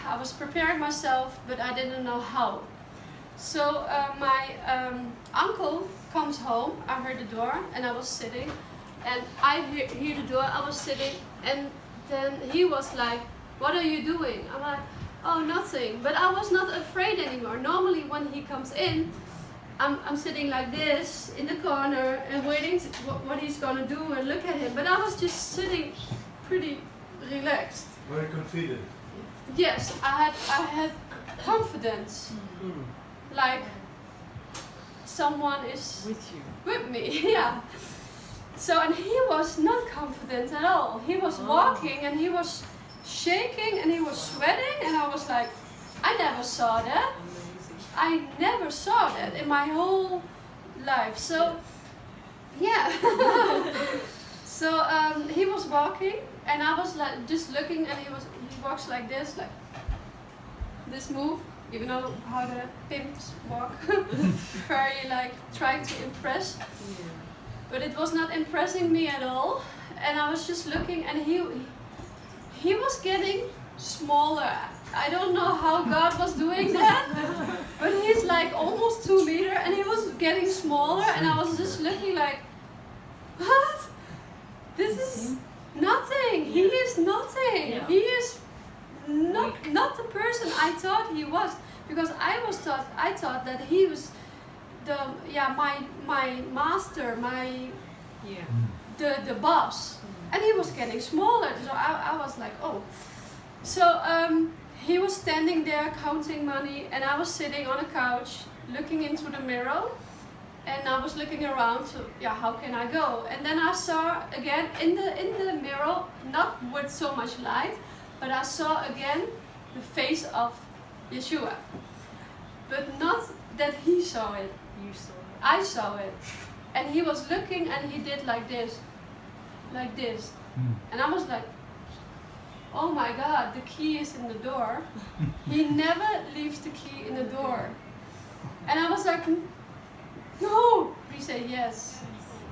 I was preparing myself, but I didn't know how. So my uncle comes home. I heard the door, and I was sitting, and I hear the door. I was sitting, and then he was like, "What are you doing?" I'm like, "Oh, nothing." But I was not afraid anymore. Normally, when he comes in, I'm sitting like this in the corner and waiting to what he's gonna do and look at him. But I was just sitting, pretty relaxed. Very confident. Yes, I had confidence. Like someone is with me. Yeah. So, and he was not confident at all. He was walking and he was shaking and he was sweating, and I was like, I never saw that. I never saw that in my whole life. So, yeah. So he was walking, and I was like just looking, and he walks like this move. You know how the pimps walk, very like trying to impress. But it was not impressing me at all, and I was just looking, and he was getting smaller. I don't know how God was doing that, but he's like almost 2 meters, and he was getting smaller, and I was just looking like, what? This is nothing. He is nothing. Yeah. He is not the person I thought he was, because I thought that he was my master, the boss, and he was getting smaller. So I was like, oh. So he was standing there counting money, and I was sitting on a couch looking into the mirror, and I was looking around to how can I go? And then I saw again in the mirror, not with so much light, but I saw again the face of Yeshua, but not that he saw it. You saw it. I saw it, and he was looking, and he did like this, and I was like, oh my God, the key is in the door. He never leaves the key in the door. And I was like, no. He said yes.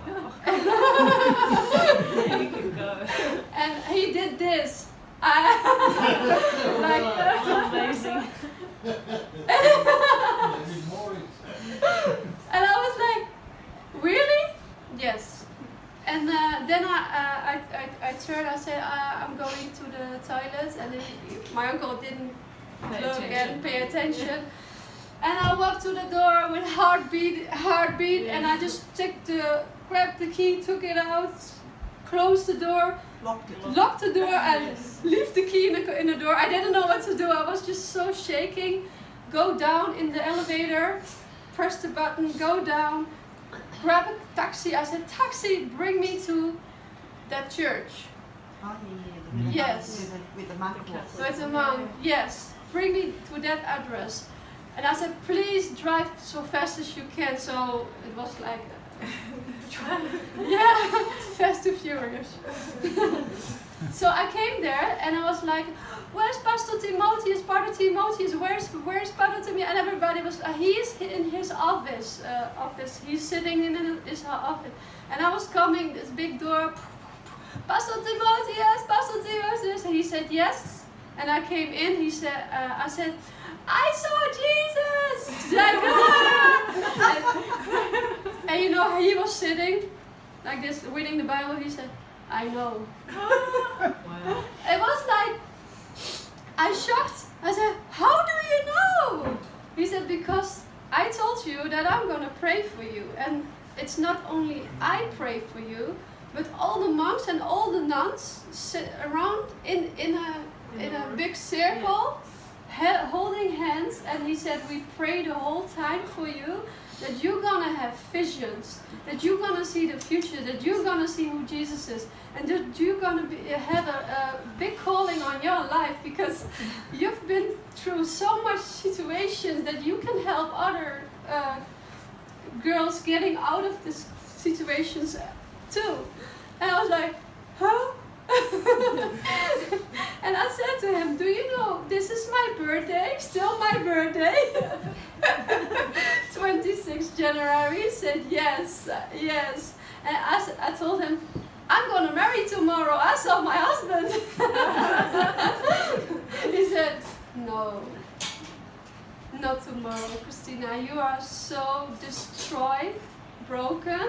You can go. And he did this. Amazing. And I was like, really? Yes. And then I turned. I said, I'm going to the toilet, and my uncle didn't look and pay attention. And I walked to the door with heartbeat, and I just grabbed the key, took it out, closed the door, locked the door, and left the key in the door. I didn't know what to do. I was just so shaking. Go down in the elevator, press the button, go down, grab a taxi. I said, taxi, bring me to that church. Yes. With the monk. With the monk, yes. Bring me to that address. And I said, please drive so fast as you can. So it was like, Fast and Furious. So I came there, and I was like, where's Pastor Timotheus? Pastor Timotheus, where's Pastor Timotheus? And everybody was, he's in his office. He's sitting in his office. And I was coming, this big door, Pastor Timotheus. And he said, yes. And I came in, I said, I saw Jesus! Like, and you know, he was sitting like this, reading the Bible. He said, I know. Wow. It was like, I shocked. I said, how do you know? He said, because I told you that I'm going to pray for you. And it's not only I pray for you, but all the monks and all the nuns sit around in a big circle, holding hands. And he said, we pray the whole time for you, that you're going to have visions, that you're going to see the future, that you're going to see who Jesus is, and that you're going to have a big calling on your life, because you've been through so much situations that you can help other girls getting out of these situations too. And I was like, huh? And I said to him, do you know, this is my birthday, still my birthday? 26th January. He said, yes. And I told him, I'm going to marry tomorrow. I saw my husband. He said, No. Not tomorrow, Christina. You are so destroyed, broken.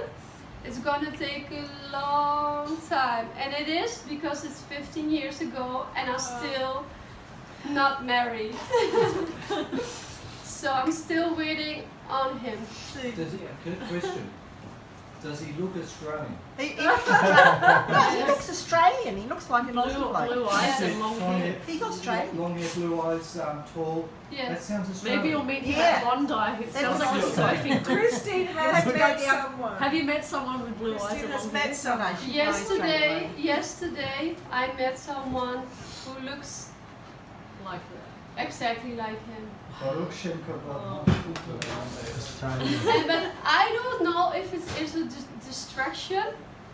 It's gonna take a long time. And it is because it's 15 years ago and I'm still not married. So I'm still waiting on him. Good question. Does he look Australian? He looks Australian. He looks like an Aussie bloke. Blue eyes Is it and long long hair. hair- He's Australian. Long hair, blue eyes, tall. That Yes. sounds Australian. Maybe you'll meet him Yeah. at Bondi. It That's sounds like a awesome. surfing trip. Christine has we met go down- someone. Have you met someone with blue eyes Christine and has long met hair? someone. Yesterday I met someone who looks Like that. exactly like him. Baruch Shem Kavod. But I don't know if it's a distraction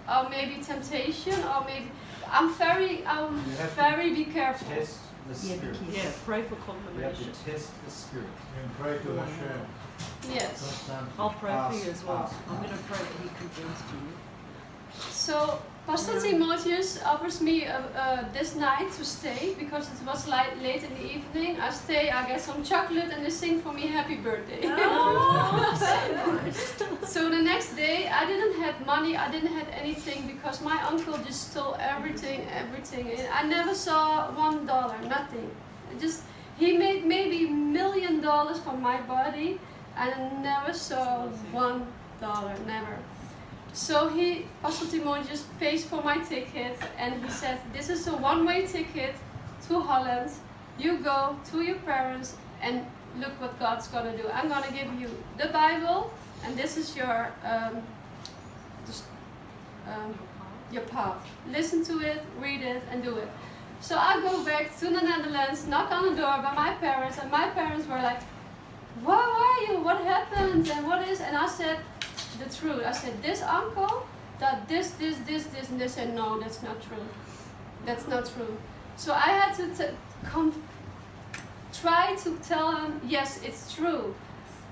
or maybe temptation or maybe I'm You have to very be careful. Test the spirit. Yeah, pray for You have confirmation. to test the spirit. And pray to Hashem. Yes. I'll pray for you as well. Ask. I'm going to pray that he confirms to you. So Pastor Timotheus offers me this night to stay because it was late in the evening. I stay, I get some chocolate and they sing for me happy birthday. So the next day I didn't have money, I didn't have anything because my uncle just stole everything. And I never saw $1, nothing. He made maybe $1 million from my body and I never saw $1, never. So Pastor Timotheus pays for my ticket and he said, this is a one-way ticket to Holland. You go to your parents and look what God's gonna do. I'm gonna give you the Bible and this is your path. Listen to it, read it and do it. So I go back to the Netherlands, knock on the door by my parents and my parents were like, where are you? What happened? And what is? And I said, the truth. I said, this uncle, that this, and they said, no, that's not true. That's not true. So I had to try to tell him, yes, it's true.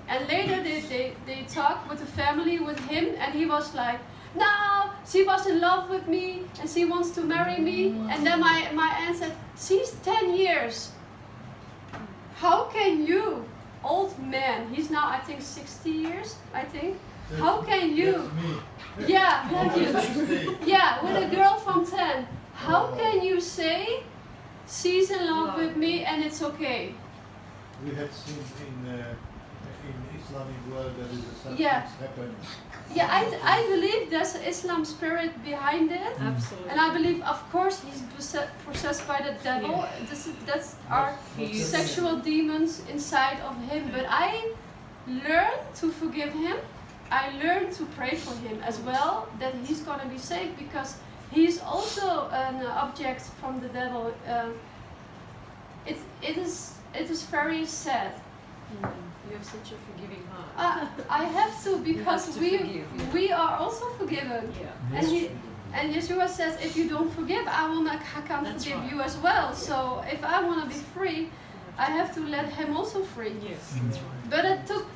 And later they talked with the family, with him, and he was like, no, she was in love with me, and she wants to marry me. And then my aunt said, she's 10 years. How can you, old man, he's now I think 60 years, I think. How can you? That's me. Yeah, like you. 60. Yeah, with a girl from 10. How can you say she's in love with me and it's okay? We had seen in Islamic world that is such Yeah. things happen. Yeah, I believe there's an Islam spirit behind it. Absolutely. And I believe, of course, he's possessed by the devil. Yeah. That's our He's- sexual demons inside of him. But I learned to forgive him. I learned to pray for him as well, that he's gonna be saved because he's also an object from the devil. It is very sad. You have such a forgiving heart. I have to because have to forgive, yeah. we are also forgiven. Yeah. And Yeshua says, if you don't forgive, I can't That's forgive right. you as well. So if I want to be free, I have to let him also free. Yes, that's right. But it took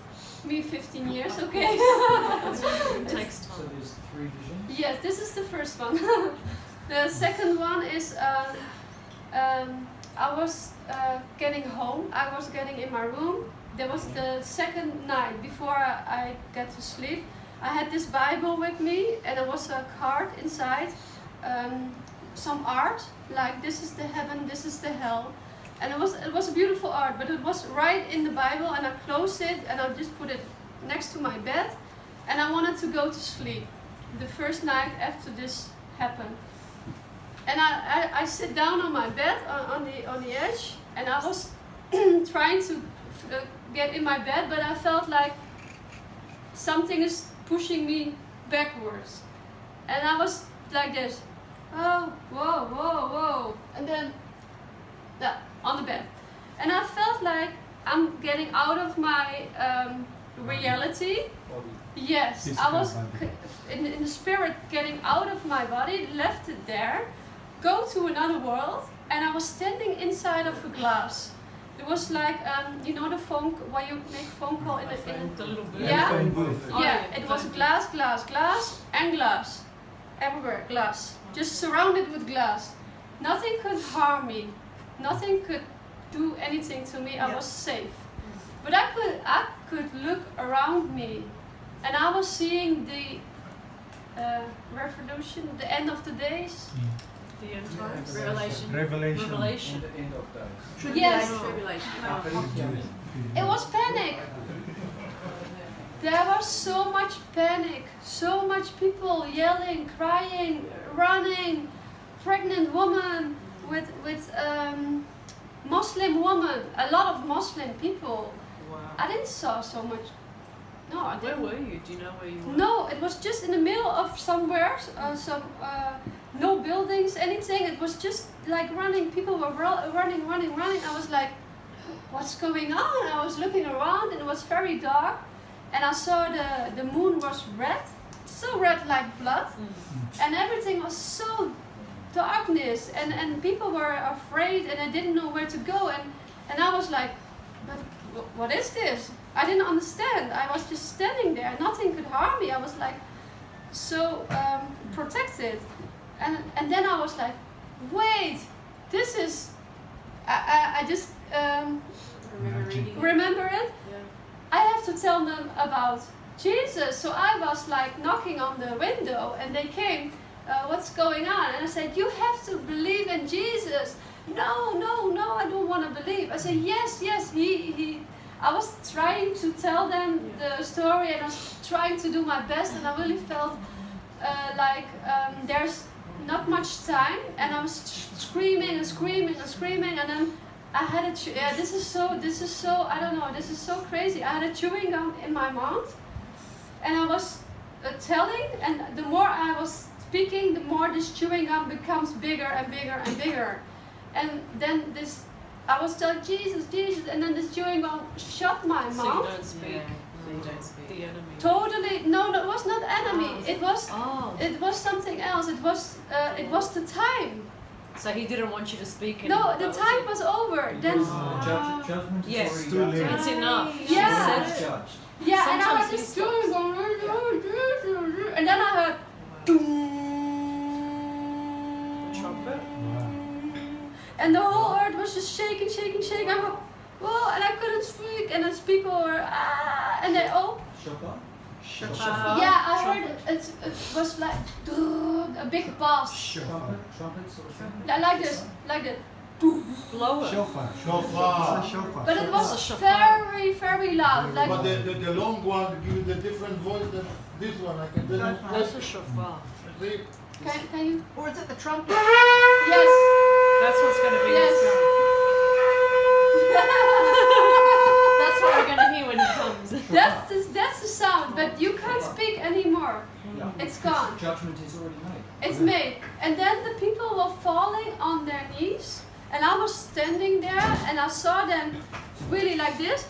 me 15 years, okay? It takes So time. there's 3 visions? Yes, this is the first one. The second one is I was getting home. I was getting in my room. There was the second night before I got to sleep. I had this Bible with me and there was a card inside, some art, like this is the heaven, this is the hell. And it was a beautiful art, but it was right in the Bible and I closed it and I just put it next to my bed and I wanted to go to sleep the first night after this happened. And I sit down on my bed on the edge and I was trying to get in my bed, but I felt like something is pushing me backwards. And I was like this, oh, whoa, whoa, whoa. And then on the bed. And I felt like I'm getting out of my reality. Body. Yes, I was in the spirit getting out of my body, left it there, go to another world, and I was standing inside of a glass. It was like, you know the phone, where you make phone call in The little bird. Yeah? Phone booth. Oh, yeah, yeah, it was phone glass, glass, glass, and glass. Everywhere, glass. Just surrounded with glass. Nothing could harm me. Nothing could do anything to me. I Yeah. was safe. But I could look around me, and I was seeing the revolution, the end of the days. The end times. Revelation. Revelation. Revelation. And the end of days. Yes. Tribulation. It was panic. There was so much panic, so much people yelling, crying, running, pregnant woman with Muslim woman, a lot of Muslim people. Wow. I didn't saw so much. No, I Where didn't. were you? Do you know where you were? No, it was just in the middle of somewhere, no buildings, anything. It was just like running. People were running. I was like, what's going on? I was looking around and it was very dark. And I saw the moon was red, so red like blood. And everything was so darkness. And people were afraid and they didn't know where to go. And I was like, but what is this? I didn't understand. I was just standing there. Nothing could harm me. I was like so protected. And then I was like, wait, this is. I just remember it. Yeah. I have to tell them about Jesus. So I was like knocking on the window, and they came. What's going on? And I said, you have to believe in Jesus. No, I don't want to believe. I said, yes, he. I was trying to tell them the story, and I was trying to do my best, and I really felt like there's not much time, and I was screaming, and then I had a this is so I don't know, this is so crazy. I had a chewing gum in my mouth, and I was telling, and the more I was speaking, the more this chewing gum becomes bigger and bigger, and then this. I was telling Jesus, and then this chewing gum shut my So you mouth. don't speak. So you don't speak. The enemy. Totally, no, that was not enemy. It was, Oh. it was something else. It was the time. So he didn't want you to speak. No, anymore, the that time was over. Then, Judgment is Yes. already Too late. done. It's enough. Yeah. She It's said- judged. yeah, and I Sometimes had this he chewing gum, and then I heard, trumpet. and the whole earth was just shaking. I go, whoa, and I couldn't speak, and then people were and they all. Shofar? Shofar. Yeah, I heard it was like a big bass, Trumpets or something? like this, like that. Blow it. Shofar. But it It's a was shofar. very loud. Like But the long one gives the different voice than this one. I can tell you. That's a shofar. See? can you? Or is it the trumpet? Yes. That's what's going to be Yes. the sound. That's what we're going to hear when he comes. That's the sound, but you can't speak anymore. Yeah. It's gone. Judgment is already made. It's made. And then the people were falling on their knees, and I was standing there, and I saw them really like this,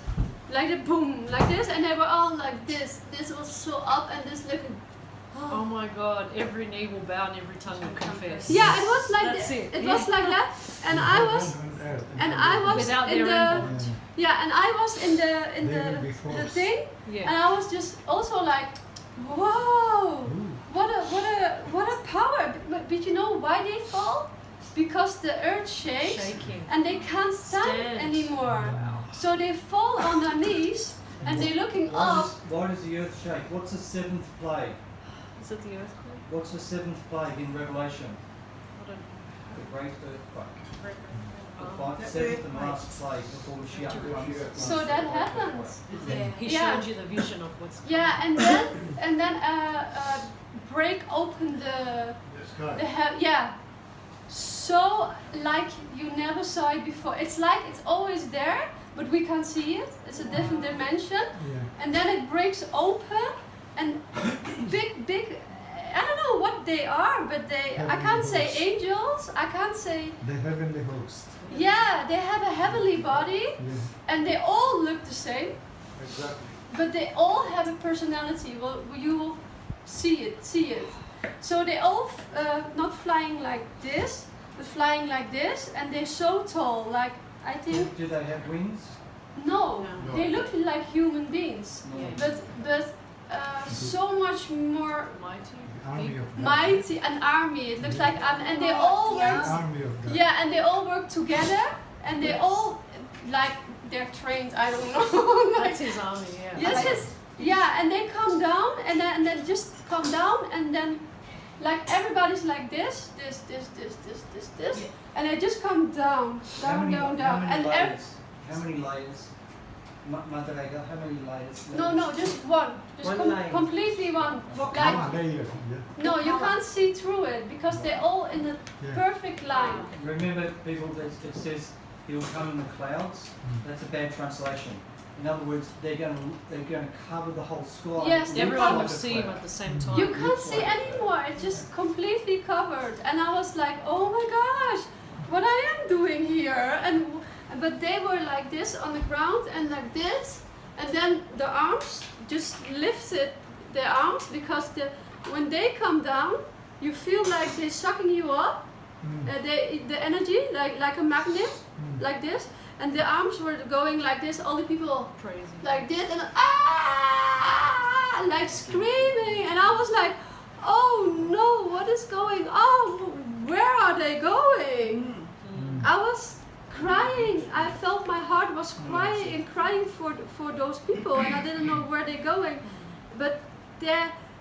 like the boom, like this, and they were all like this. This was so up, and this looking. Oh my God, every knee will bow and every tongue will confess. Yeah, it was like That's this. it. It was like that, and I was Without in their the input. yeah, and I was in They will the be the forced. thing. And Yeah. I was just also like, whoa, what a power. But you know why they fall? Because the earth shakes Shaking. and they can't stand anymore. So they fall on their knees and they're looking up. Why does the earth shake? What's the seventh plague? Is it the earthquake? What's the seventh plague in Revelation? I don't The great earthquake. The know. seventh and last plague before Yeshua comes. So that happens. He Yeah. showed you the vision of what's coming. Yeah, and then break open the The sky. yeah. So like you never saw it before. It's like it's always there, but we can't see it. It's a different dimension. Yeah. And then it breaks open and big I don't know what they are, but I can't say angels, I can't say The heavenly host. yeah, they have a heavenly body Yeah. and they all look the same, Exactly. but they all have a personality. Well, you will see it. So they all not flying like this, but flying like this, and they're so tall. Like I think Do they have wings? no, No. they look like human beings, No. but so much more Mighty. Army of God. mighty, an army. It looks like and they all The work. army of God. Yeah, and they all work together, and they all like they're trained. I don't know. Like, That's his army, yeah. yes, yes, yeah, and they come down, and then just come down, and then like everybody's like this, Yeah. and they just come down, down, How many and layers? How many layers? Madrega, how many layers? no, just one, just One line. completely one. What Like, colour? Layer, yeah. no, you can't see through it because they're all in the Yeah. perfect line. Remember, people, that it says he'll come in the clouds. That's a bad translation. In other words, they're going to cover the whole sky. Yes, Looks Everyone like will a see him cloud. at the same time. You can't looks see like- anymore. It's just completely covered, and I was like, "Oh my gosh, what I am doing here?" But they were like this on the ground and like this, and then the arms just lifted their arms because when they come down, you feel like they're sucking you up. The energy like a magnet, like this, and the arms were going like this. All the people Crazy. like this and like screaming, and I was like, oh no, what is going on? Where are they going? I was crying. I felt my heart was crying and crying for those people, and I didn't know where they're going, but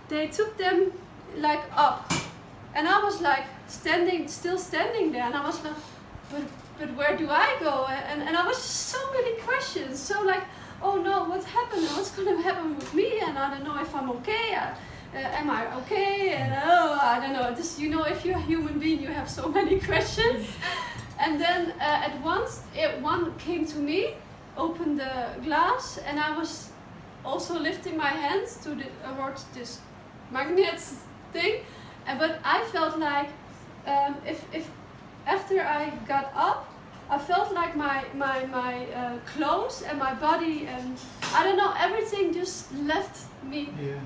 they took them like up, and I was like still standing there, and I was like, but where do I go? And I was so many questions. So like, oh no, what happened? What's gonna happen with me? And I don't know if I'm okay. Am I okay? And oh, I don't know. Just if you're a human being, you have so many questions. And then at once, one came to me, opened the glass, and I was also lifting my hands towards this magnet thing. But I felt like if after I got up, I felt like my clothes and my body and I don't know, everything just left me. Yeah.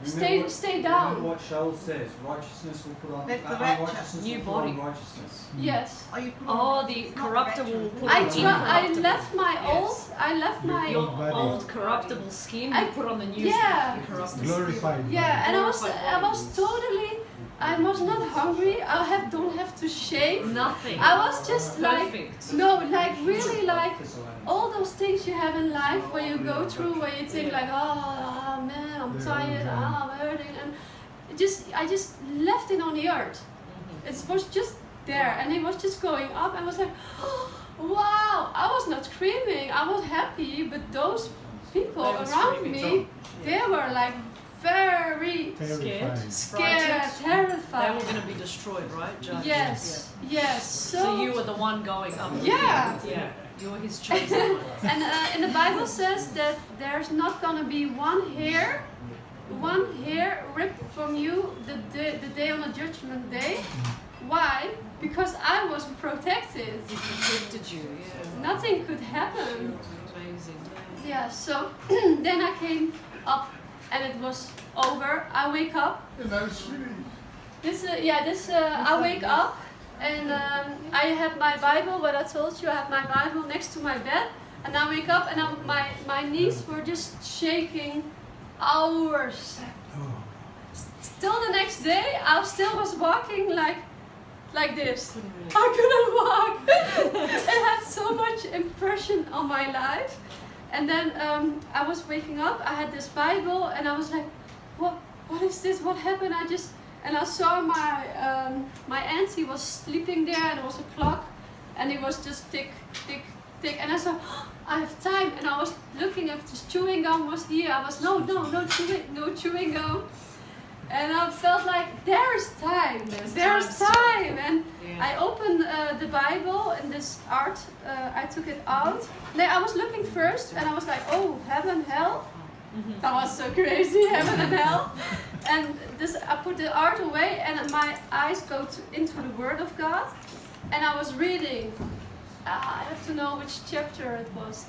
Stay down. Remember what Shoal says, righteousness will put on, That's the rapture. unrighteousness New will put body. on righteousness. Yes. Oh, you put Oh, on- the it's not corruptible will rapture. put I on incorruptible. left my Yes. my Your Body. old corruptible skin, you put on the new Yeah. incorruptible Glorified. yeah, and I Glorified was totally, I was not hungry. Don't have to shave. skin. Nothing. I was just like, Perfect. no, like really like Thessalonians. all those things you have in life where you go through, where you think like, oh man, I'm tired, I'm hurting, and I just left it on the earth. It was just there, and it was just going up. I was like, oh, wow! I was not screaming. I was happy, but those people They were around screaming me, too. they were like very Terrifying. scared, They terrified. were going to be destroyed, right? Judged. Yes, yes. Yeah. So you were the one going up. Yeah. Yeah. You were his chosen one. And in the Bible says that there's not gonna be one hair ripped from you the day on the judgment day. Why? Because I was protected. He protected you. Yeah. Nothing could happen. Amazing. Yeah. So then I came up, and it was over. I wake up. And I was really. I wake up, and I have my Bible. What I told you, I have my Bible next to my bed, and I wake up, and my knees were just shaking hours. Still the next day, I still was walking like this. Couldn't really. I couldn't walk. It had so much impression on my life. And then I was waking up. I had this Bible, and I was like, "What is this? What happened?" And I saw my auntie was sleeping there, and it was a clock, and it was just tick, tick, tick. And I saw, I have time, and I was looking if the chewing gum was here. I was no chewing gum. And I felt like there's time, there's time. And Yeah. I opened the Bible and this art, I took it out. I was looking first, and I was like, oh, heaven, hell. That was so crazy, heaven and hell. And I put the art away, and my eyes go into the Word of God. And I was reading. I have to know which chapter it was.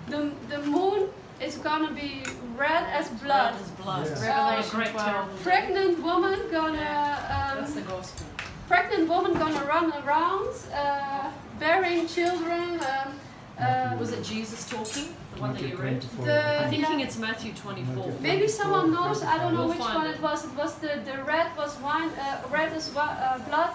The moon is gonna be red as blood. Blood is blood. Yeah. Revelation So, 12. Pregnant woman That's the gonna gospel. run around, bearing children. Was it Jesus talking? The one that you read? The, I'm thinking it's Matthew 24. maybe someone knows. I don't know We'll which find one it. it was. It was the red was wine. Red is blood.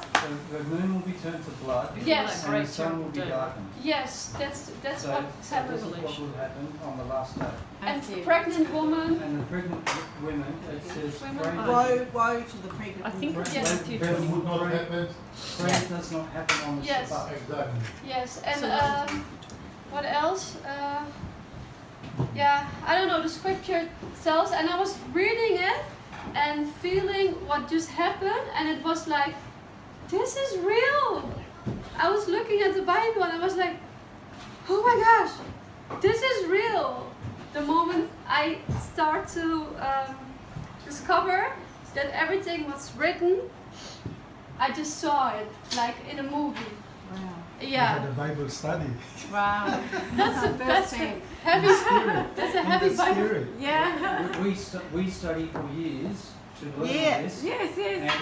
The moon will be turned to blood. Yes. And the sun will be darkened. Yes, that's So, what so this happened. is what will happen on the last day. And pregnant woman. And the pregnant women, it says, Women. Woe to the pregnant I think woman. it's Yes. Matthew That 24. would not happen. praise does not happen on the Yes. Shabbat. Exactly. Yes, and So what else? Yeah, I don't know. The scripture tells, and I was reading it and feeling what just happened, and it was like, this is real. I was looking at the Bible and I was like, oh my gosh, this is real. The moment I start to discover that everything was written, I just saw it like in a movie. Wow. Yeah. The Bible study. Wow. That's a heavy. That's a heavy The Bible. Spirit. Yeah. We study for years to learn Yeah. this. Yes, yes.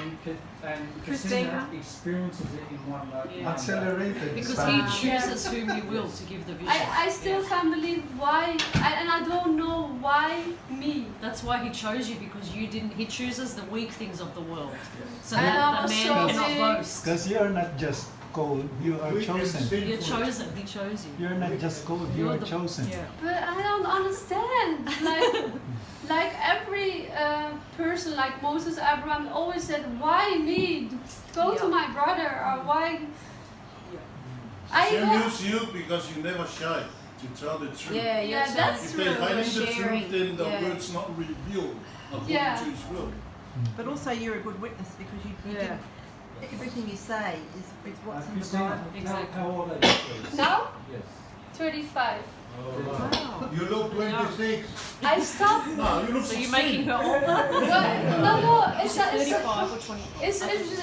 And Christina. Christina experiences it in one Yeah. day. Accelerated Because study. he chooses whom he will to give the vision. I still can't believe why, and I don't know why me. That's why he chose you, because you didn't. He chooses the weak things of the world, so And I that the was man so cannot big. boast. Because you're not just called, you are Weak and chosen. sinful. You're chosen. He chose you. You're not just called, you You're are the- chosen. Yeah. But I don't understand. Like every person, like Moses, Abraham, always said, "Why me? Go to Yeah. my brother," or "Why?" I Hashem used you because you never shy to tell the truth. Yeah, Yeah, you're that's If true. they're hiding the Sharing, truth, then the yeah. word's not revealed according Yeah. to His will. But also you're a good witness because you Yeah. didn't, everything you say is what's in the Christina, Bible. Exactly. how old are you, please? Now, Yes. 35. Wow. You look 26. I stopped. No, you look So you're 16. making her older. No, it's 35 or 25.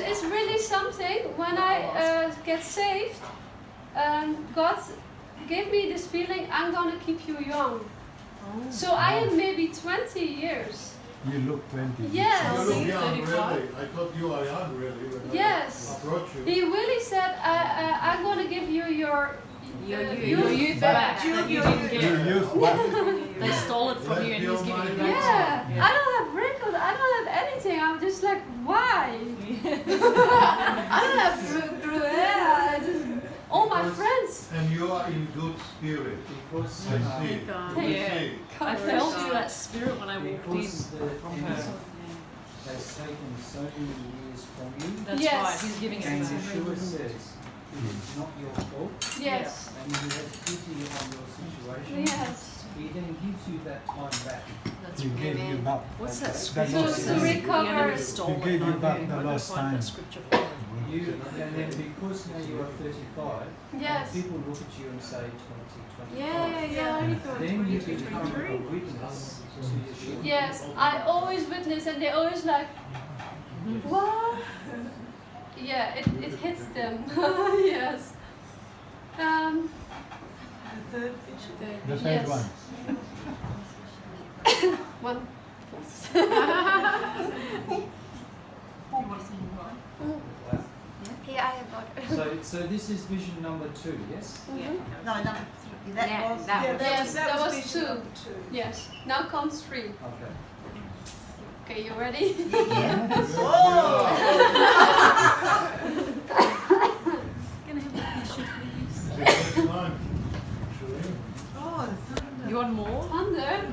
It's really something. When I get saved, God gave me this feeling, I'm gonna keep you young. So I am maybe 20 years. You look 20. Yes. You See, look young, 35. really. I thought you are young, really, when Yes. I approach you. He really said, I'm gonna give you your Your youth back that you didn't Your get. youth back. They stole it from you and he's giving it back Yeah, to you. I don't have wrinkles, I don't have anything. I'm just like, why? I don't have blue hair. I just, all my friends. And you are in good spirit. Because, I see. Thank I see. I felt that spirit when I walked in because from her. they've taken so many years from you. That's Yes. right, he's giving And it back. Yeshua says, it's not your fault, Yes, and he has pity on your situation. yes. He then gives you that time back. That's He gave you back. What's that That scripture? was- that says the recover. enemy stole He gave it? you back I the don't lost find time. that scripture for it. You, and then because now you are 35, Yes. people look at you and say 20, 25. Yeah, I only thought Then you 22, become a 23. witness to Yeshua. Yes, I always witness, and they always like, what? Yeah, it hits them. Yes. The third Yes. one. One. Yeah, I have got. So this is vision number 2, yes? No, that was. Yes, that was 2. Yes. Now comes 3. Okay. Okay, you ready? Next time. You want more? Thunder.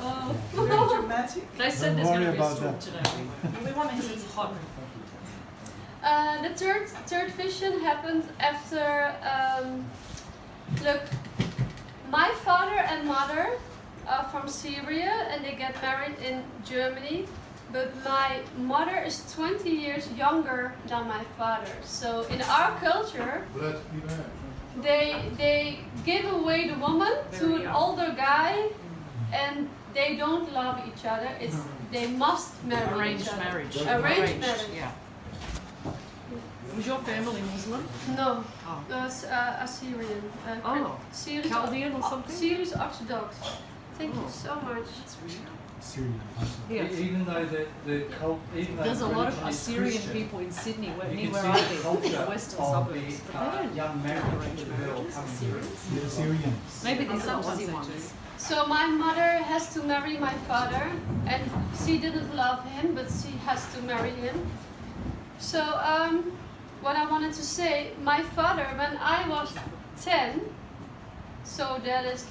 Oh. Dramatic. They said Don't there's going worry to be a about storm that. today. We want to Because hear it's hot. The third vision happened after. Look, my father and mother are from Syria and they get married in Germany. But my mother is 20 years younger than my father. So in our culture, Bless be man. they give away the woman to Very an young. older guy, and they don't love each other. They must marry Arranged each other. marriage. Arranged marriage. Yeah. Was your family Muslim? No, Oh. that's Assyrian. Oh, Syrian, Chaldean or something? Syrian Orthodox. Thank you Oh. so much. Syria. Yeah. Even though the cult, even though There's a lot of religion is Assyrian Christian, people in Sydney, you near can where see I the live, in culture the western of suburbs. the But they don't young have marriage, arranged the girl marriages. coming Serious? Syrians. Maybe these are Sometimes Aussie they ones. So my mother has to marry my father, and she didn't love him, but she has to marry him. So what I wanted to say, my father, when I was 10, so that is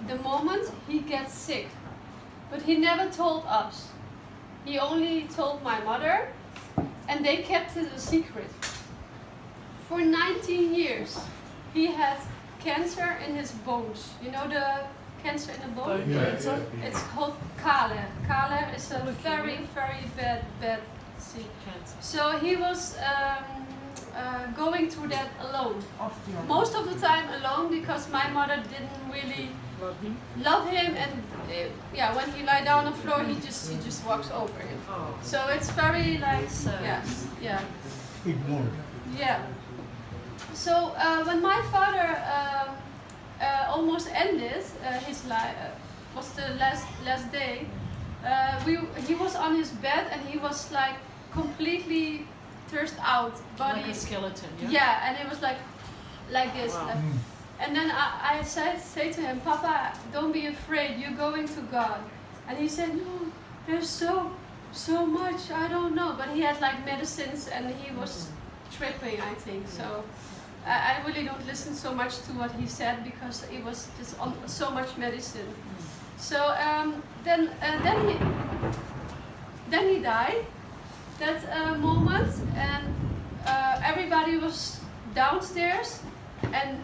the moment he gets sick, but he never told us. He only told my mother, and they kept it a secret. For 19 years, he had cancer in his bones. You know the cancer in the bone? Bone Yeah, cancer. yeah. It's called Kale. Kale is a very, very bad disease. Cancer. So he was going through that alone. Osteo. Most of the time alone, because my mother didn't really love him, and yeah, when he lie down on the floor, he just walks over him. Oh. So it's very like Sad. yeah. Ignored. Yeah. So when my father almost ended his life, was the last day. He was on his bed and he was like completely thirsted out, body. Like a skeleton, yeah? Yeah, and it was like this. Wow. And then I say to him, Papa, don't be afraid. You're going to God. And he said, no, there's so much. I don't know. But he had like medicines and he was tripping, I think. So I really don't listen so much to what he said because it was just on so much medicine. So then he died that moment, and everybody was downstairs, and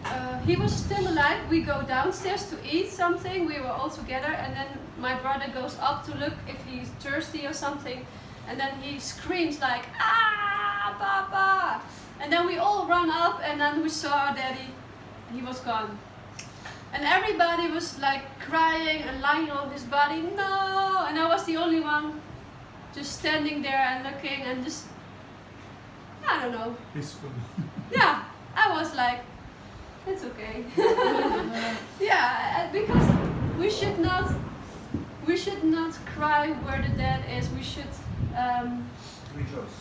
he was still alive. We go downstairs to eat something. We were all together, and then my brother goes up to look if he's thirsty or something, and then he screams like, "Ah, Papa!" And then we all run up, and then we saw our daddy. He was gone. And everybody was like crying and lying on his body, no! And I was the only one just standing there and looking and just, I don't know. Peaceful. Yeah, I was like, it's okay. Yeah, because we should not cry where the dead is. We should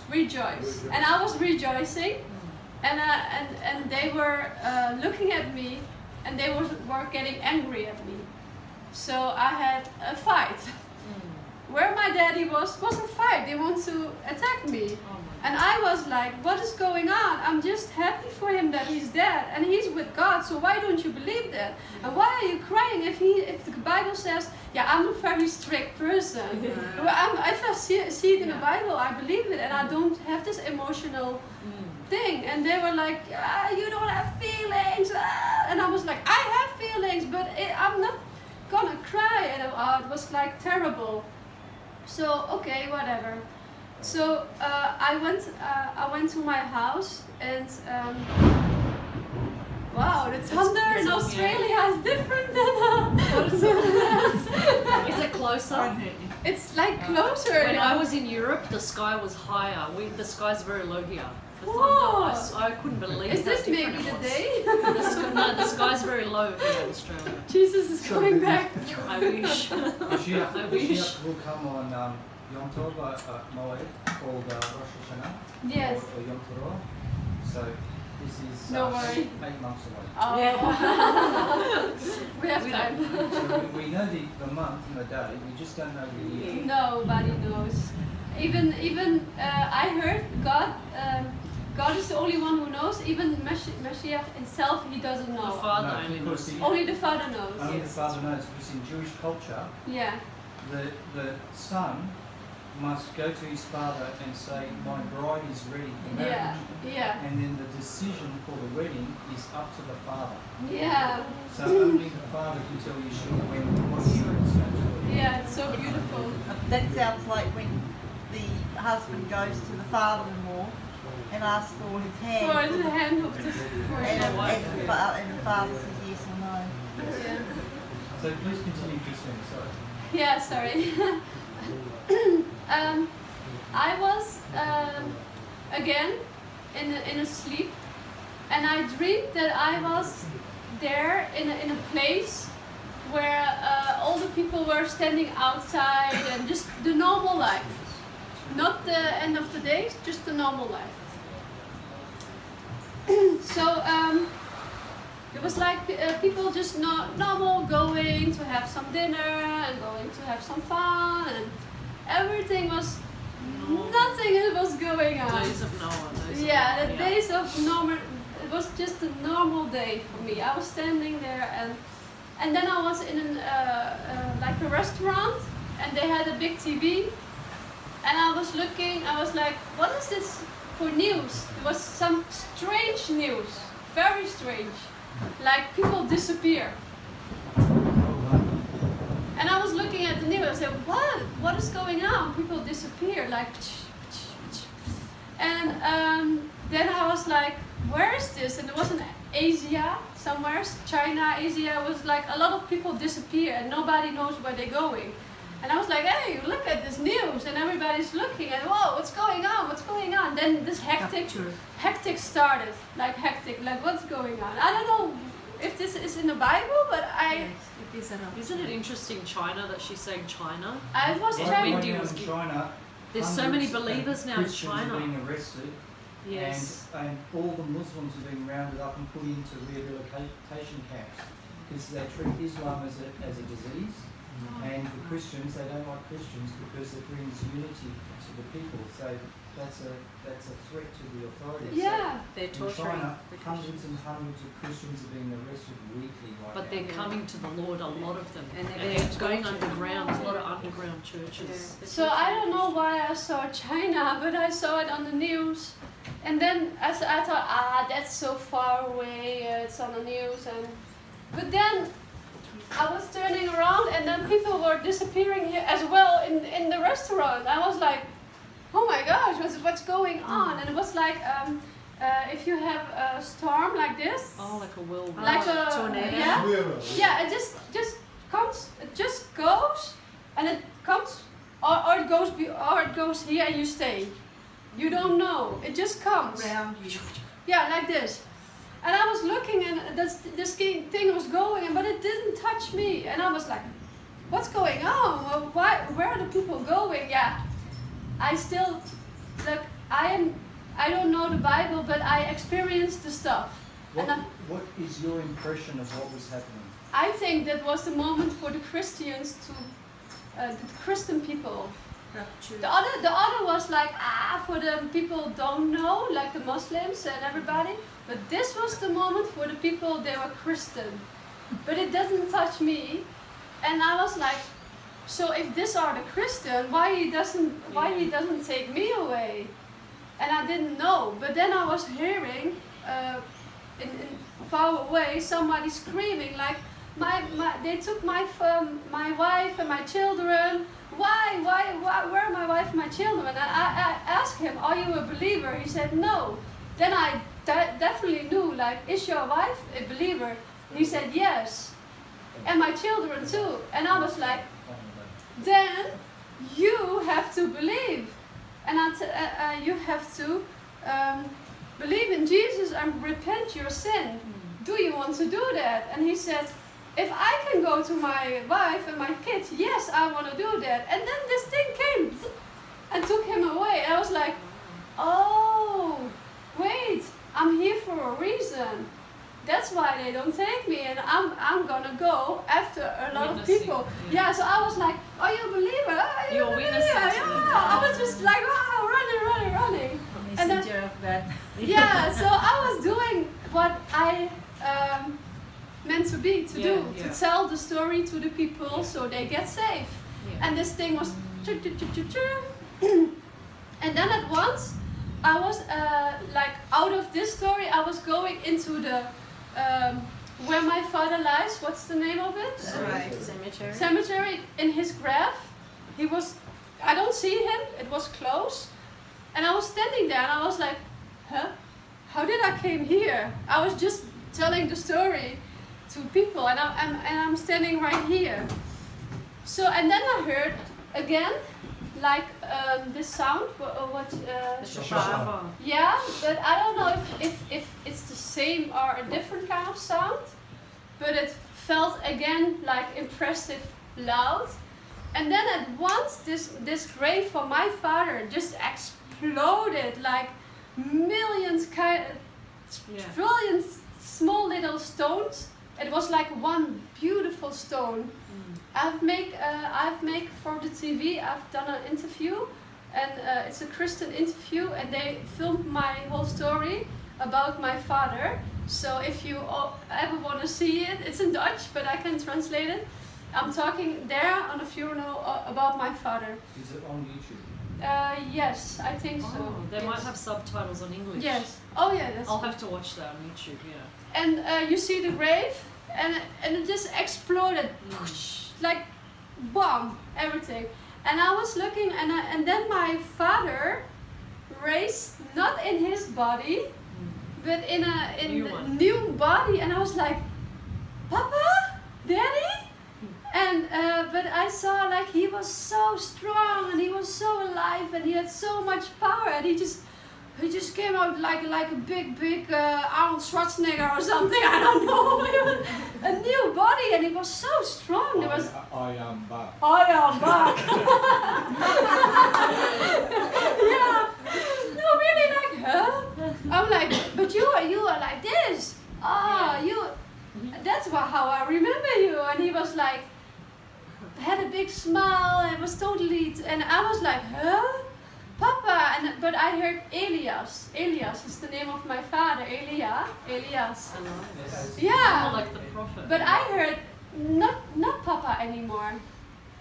rejoice. And I was rejoicing, and they were looking at me, and they were getting angry at me. So I had a fight. Where my daddy was a fight. They want to attack me. And I was like, what is going on? I'm just happy for him that he's dead and he's with God, so why don't you believe that? And why are you crying if the Bible says, yeah, I'm a very strict person. If I see it in the Bible, I believe it, and I don't have this emotional thing. And they were like, you don't have feelings. And I was like, I have feelings, but I'm not gonna cry. And it was like terrible. So, okay, whatever. So I went to my house, and wow, the thunder in Australia is different than Is it closer? it's like closer. When I was in Europe, the sky was higher. The sky's very low here. The Whoa. thunder, I couldn't believe Is how this different maybe it the was. day? No, the sky's very low here in Australia. Jesus is coming back. I wish. Mashiach wish. will come on Yom Tov Moed, called Rosh Hashanah, Yes. or Yom Teruah. So this is No worry. 8 months away. Oh. We have We time. So we know the month and the day, we just don't know the year. Nobody knows. Even I heard God. God is the only one who knows. Even Mashiach himself, he doesn't The know. Father No, only because knows. Only the Father knows. only the Father knows, because in Jewish culture, Yeah. the son must go to his father and say, my bride is ready for marriage. Yeah. Yeah. And then the decision for the wedding is up to the father. Yeah. So only the father can tell Yeshua what year it's going to be. Yeah. It's so beautiful. That sounds like when the husband goes to the father-in-law and asks for his hand. For the hand of the And the father says yes or no. Yeah. So please continue, Christina, sorry. Yeah, sorry. I was again in a sleep, and I dreamed that I was there in a place where all the people were standing outside, and just the normal life, not the end of the day, just the normal life. So there was like people just normal going to have some dinner and going to have some fun, and everything was nothing was going on. Days of Noah. Yeah, the days of normal. It was just a normal day for me. I was standing there, and then I was in like a restaurant, and they had a big TV, and I was looking. I was like, what is this for news? It was some strange news, very strange, like people disappear. And I was looking at the news. I said, what? What is going on? People disappear, like. And then I was like, where is this? And it was in Asia, somewhere, China, Asia, was like a lot of people disappear and nobody knows where they're going. And I was like, hey, look at this news, and everybody's looking and whoa, what's going on? What's going on? Then this hectic started, like what's going on? I don't know if this is in the Bible, but Isn't it interesting, China, that she's saying China? I was Right. China. Right now in China, There's so many hundreds believers of now in Christians are China. being arrested, Yes. and all the Muslims are being rounded up and put into rehabilitation camps because they treat Islam as a disease, and the Christians, they don't like Christians because it brings unity to the people. So that's a threat to the authorities. Yeah. They're So in torturing China, the hundreds Christians. and hundreds of Christians are being arrested weekly right But now. they're coming to the Lord, a lot of them. And And they're they're going tortured. underground, there's a lot of underground churches. So I don't know why I saw China, but I saw it on the news. And then I thought, that's so far away, it's on the news. But then I was turning around and then people were disappearing here as well in the restaurant. I was like, oh my gosh, what's going on? And it was like, if you have a storm like this, Oh, like a whirlwind. like a tornado. Yeah, yeah, it just comes, it just goes, and it comes, or it goes here and you stay. You don't know. It just comes. Around you. Yeah, like this. And I was looking, and this thing was going, but it didn't touch me. And I was like, what's going on? Well, where are the people going? Yeah, I still, look, I don't know the Bible, but I experienced the stuff. What is your impression of what was happening? I think that was the moment for the Christians to, the Christian people. The other was like, for the people don't know, like the Muslims and everybody. But this was the moment for the people, they were Christian. But it doesn't touch me. And I was like, so if these are the Christian, why he doesn't take me away? And I didn't know. But then I was hearing, in far away, somebody screaming like, they took my wife and my children. Why, where are my wife and my children? And I asked him, are you a believer? He said, no. Then I definitely knew, like, is your wife a believer? He said, yes. And my children too. And I was like, then you have to believe. And you have to believe in Jesus and repent your sin. Do you want to do that? And he said, if I can go to my wife and my kids, yes, I want to do that. And then this thing came and took him away. And I was like, oh, wait, I'm here for a reason. That's why they don't take me, and I'm gonna go after a lot of people. Yeah, so I was like, are you a believer? Are you a believer? Yeah. I was just like, wow, running. And then, Messenger of God. yeah, so I was doing what I meant to do, to tell the story to the people so they get safe. Yeah. And this thing was and then at once I was like out of this story I was going into the where my father lies. What's the name of it? Cemetery. In his grave. I don't see him, it was close. And I was standing there and I was like, huh? How did I came here? I was just telling the story to people, and I'm standing right here. So, and then I heard again, like this sound, yeah, but I don't know if it's the same or a different kind of sound, but it felt again like impressive, loud. And then at once this grave for my father just exploded like trillions small little stones. It was like one beautiful stone. I've made for the TV. I've done an interview, and it's a Christian interview, and they filmed my whole story about my father. So if you ever want to see it, it's in Dutch, but I can translate it. I'm talking there on a funeral about my father. Is it on YouTube? Yes, I think so. Oh, they yes. might have subtitles on English. Yes. Oh yeah, that's. I'll have to watch that on YouTube. Yeah. And you see the grave, and it just exploded, like bomb, everything. And I was looking, and then my father raised not in his body, but in the new body, and I was like, Papa, Daddy. And but I saw like he was so strong and he was so alive and he had so much power, and he just came out like a big Arnold Schwarzenegger or something. I don't know. A new body, and he was so strong. There was I am back. I am back. Yeah. No, really, like, huh? I'm like, but you are like this. Ah, you. That's how I remember you. And he was like, had a big smile. And was totally. And I was like, huh? Papa, but I heard Elias. Elias is the name of my father. Elias. Yeah. More like the prophet. But I heard not Papa anymore.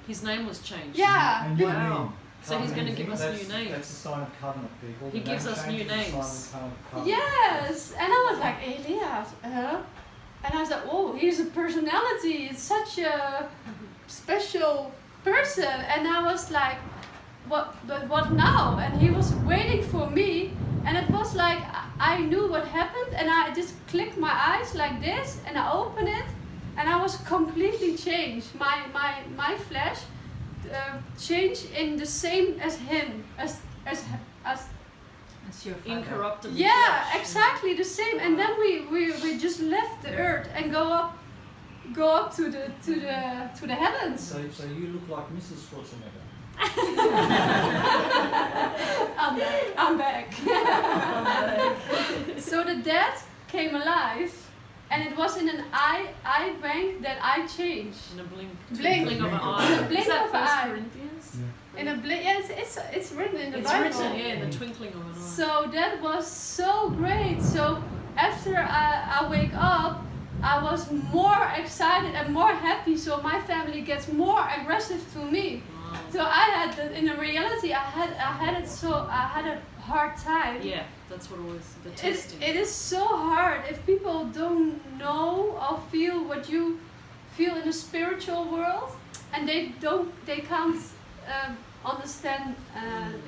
His name was changed. Yeah. And your Wow. name. So he's going to give us That's new names. That's a sign of covenant, people. He The gives name us change new is a sign names. of covenant. Yes. And I was like, Elias, And I was like, oh, he's a personality. It's such a special person. And I was like, what now? And he was waiting for me, and it was like I knew what happened, and I just clicked my eyes like this, and I opened it, and I was completely changed. My flesh changed in the same as him, as your father. Incorruptible. yeah, flesh. exactly the same. And then we just left the earth and go up to the heavens. So you look like Mrs. Schwarzenegger. I'm back. So the dead came alive, and it was in an eye bank that I changed. In a blink. Blink. Blink of an In a eye. blink Is that of an First eye. Corinthians? In a blink, yeah, it's written in the It's Bible. written, yeah, in the twinkling of an eye. So that was so great. So after I wake up, I was more excited and more happy. So my family gets more aggressive to me. Wow. So I had, in reality, I had a hard time. Yeah, that's what it was. The testing. It is so hard if people don't know or feel what you feel in the spiritual world, and they can't understand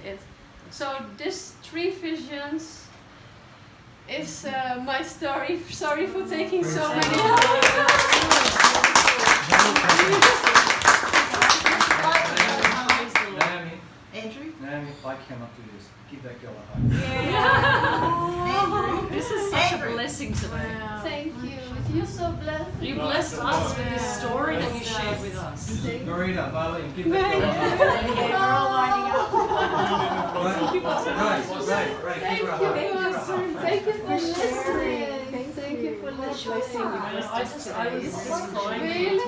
it. So this 3 visions is my story. Sorry for taking so many. Naomi, I cannot do this. Give that girl a hug. Andrew. This is such a blessing today. Thank you. You're so blessed. You blessed us with this story that you shared with us. Marina, Marlene, give that girl a hug. Yeah, we're all lining up. Right. Thank Give her a you, hug. Pastor. Thank you for sharing. Thank you for listening. I was just crying. Really?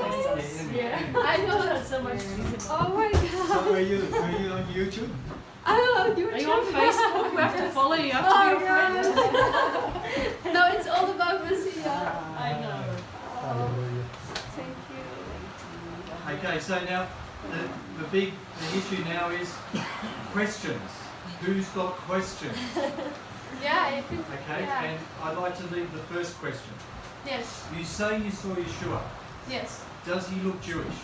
Yeah. I know. So much. Oh my God. So are you on YouTube? Oh, you're Are you on Facebook? We have to follow you. You have to be a friend. No, it's all about Messiah. I know. Hallelujah. Thank you. Okay, so now the issue now is questions. Who's got questions? Yeah, you can. Okay, Yeah. and I'd like to leave the first question. Yes. You say you saw Yeshua. Yes. Does he look Jewish?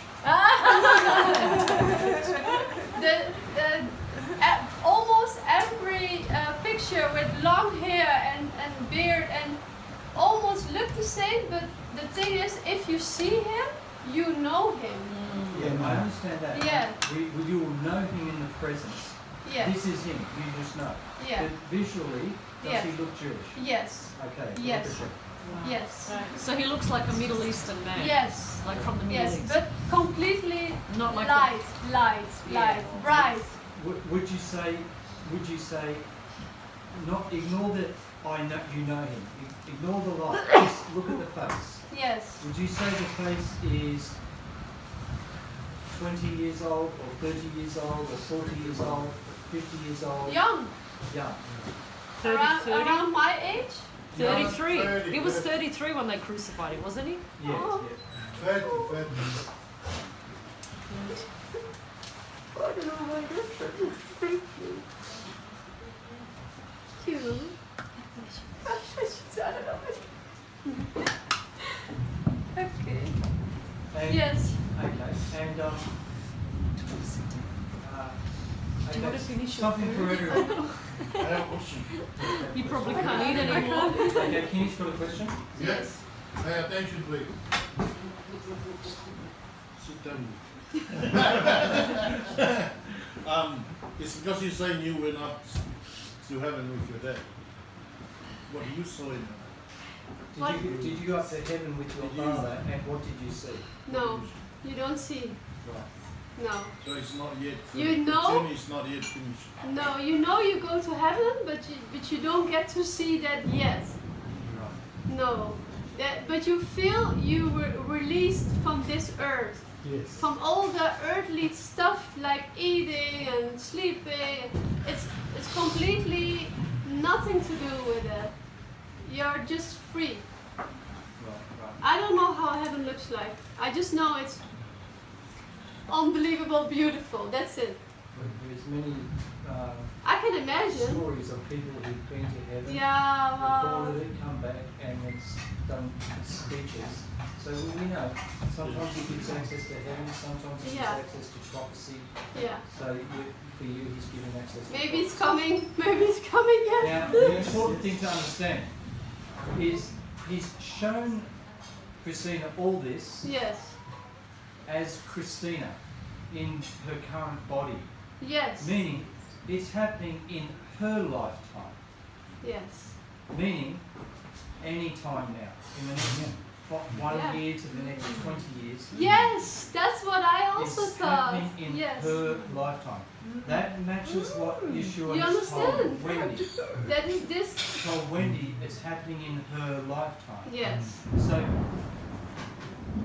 Almost every picture with long hair and beard and almost look the same, but the thing is, if you see him, you know him. Yeah, I understand that. Yeah. You will know him in the presence. Yeah. This is him, you just know. Yeah. But visually, does Yeah. he look Jewish? Yes. Okay. Yes. look at Yes. So he looks like a Middle Eastern man. Yes. Like from the Middle Yes, East. but completely Not like light, Yeah. bright. Would you say, not ignore the you know him. Ignore the light. Just look at the face. Yes. Would you say the face is 20 years old, or 30 years old, or 40 years old, or 50 years old? Young. Young. 30, Around my age? 33. 30, He was 30. 33 when they crucified him, wasn't he? Yeah, Oh. yeah. 30, 30. I don't know how I did that. Thank you. Cute. I don't know. Okay. And, Yes. Okay. And Do you want to finish your something for food? everyone. I have a question. You probably can't eat anymore. Okay, Kenny's got a question. Yes. Pay attention, please. Sit down. It's because you're saying you went up to heaven with your dad. What you saw in heaven? Did you go up to heaven with your father, and what did you see? No, you don't see. Right. No. So it's not yet You finished. know- The journey is not yet finished. No, you know you go to heaven, but you don't get to see that yet. Right. No. But you feel you were released from this earth. Yes. From all the earthly stuff like eating and sleeping. It's completely nothing to do with it. You're just free. Right. Right. I don't know how heaven looks like. I just know it's unbelievable beautiful. That's it. There's many I can imagine. stories of people who've been to heaven, Yeah, wow. recorded it, come back, and it's done speeches. So we know sometimes he gives access to heaven, sometimes he gives Yeah. access to prophecy. Yeah. So for you, he's giving access to Maybe it's prophecy. coming. Maybe it's coming yet. Now, the important thing to understand is he's shown Christina all this Yes. as Christina in her current body, Yes. meaning it's happening in her lifetime, Yes. meaning any time now, in the next one Yeah. year to the next 20 years. Yes, that's what I also It's thought. happening in Yes. her lifetime. That matches what Yeshua You has told understand? Wendy. That is this. Told Wendy it's happening in her lifetime. Yes. So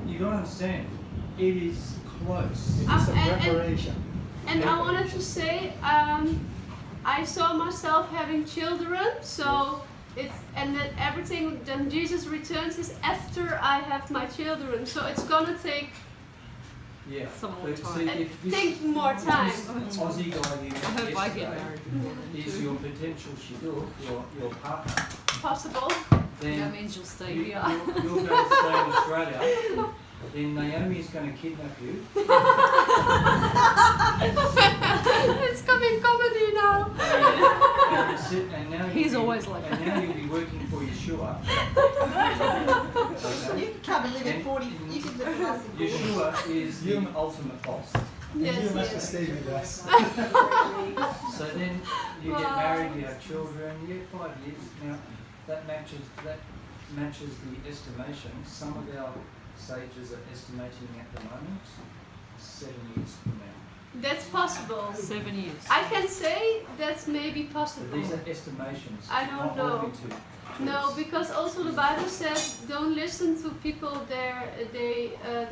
you gotta understand, it is close. It's a and- preparation. And I wanted to say, I saw myself having children, so it's and that everything then Jesus returns is after I have my children, so it's gonna take Yeah. Some more But time. see, I if this think more time. Aussie guy you I met hope I get yesterday married before then is too. your potential shidduch, your partner, Possible. then That means you'll stay you, here. you're going to stay in Australia, then Naomi is going to kidnap you. It's coming comedy now. And now He's you'll be- always like and now you'll be working for Yeshua. You can come and live in And 40, you can live with us in 40. Yeshua is the ultimate boss. Yes, You must yes. stay with us. So then you get Wow. married, you have children, you get 5 years. Now that matches the estimation. Some of our sages are estimating at the moment 7 years from now. That's possible. 7 years. I can say that's maybe But possible. these are estimations. I don't not know. holding to. No, because also the Bible says don't listen to people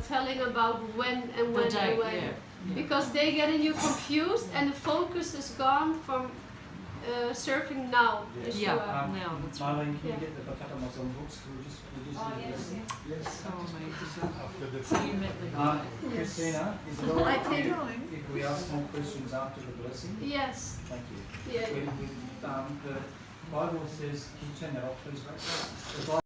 telling about when and The when date, and when. yeah. Because they getting you confused and the focus is gone from surfing now. Yeah. Yeshua. Yeah. Now, that's right. Marlene, can Yeah. you get the Bakata Muslim books? We'll just listen. Yes. Oh, amazing. After the So you met the guy. Christina, is it I all right think- if we ask more questions after the blessing? Yes. Thank you. Yeah. The Bible says, can you turn that off please, Ray? The Bible